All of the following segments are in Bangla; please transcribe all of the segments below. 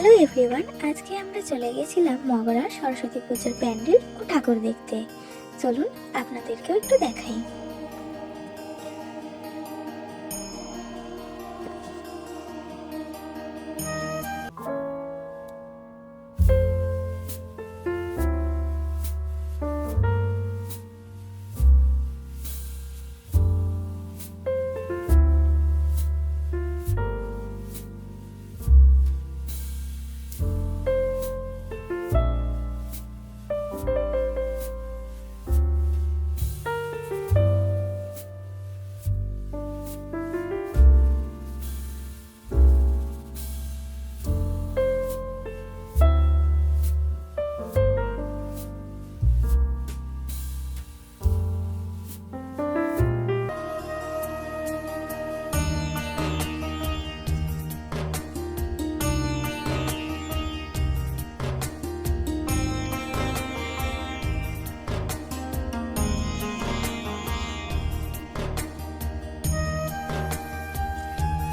হ্যালো এভরিওয়ান, আজকে আমরা চলে গেছিলাম মগরা সরস্বতী পুজোর প্যান্ডেল ও ঠাকুর দেখতে। চলুন আপনাদেরকেও একটু দেখাই।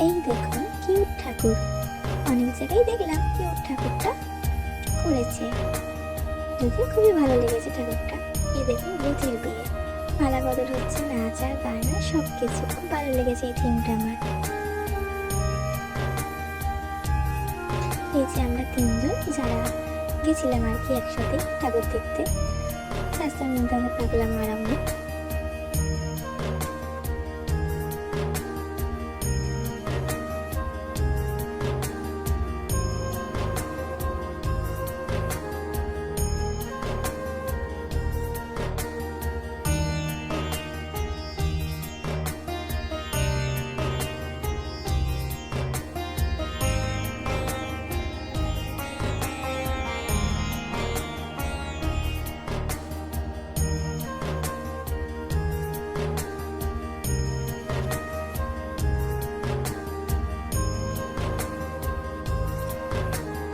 এই দেখুন কিউট ঠাকুর, অনেক জায়গায় দেখলাম কিউট ঠাকুরটা করেছে, যদিও খুবই ভালো লেগেছে ঠাকুরটা। এই দেখুন ভূতের বিয়ে, মালা বদল হচ্ছে, নাচ আর গান সবকিছু খুব ভালো লেগেছে এই থিমটা আমার। এই যে আমরা তিনজন যারা গেছিলাম আর কি একসাথে ঠাকুর দেখতে, রাস্তার মধ্যে আমরা পাগলা মারামনি।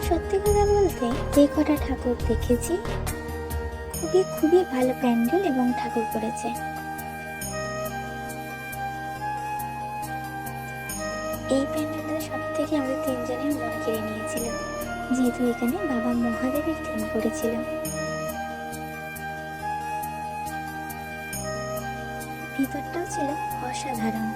সত্যি কথা বলতে যে কটা ঠাকুর দেখেছি খুবই খুবই ভালো প্যান্ডেল এবং ঠাকুর করেছে। এই প্যান্ডেলটা সব থেকে আমাদের তিনজনের মন কেড়ে নিয়েছিল, যেহেতু এখানে বাবা মহাদেবের থিম করেছিল। ভিতরটাও ছিল অসাধারণ।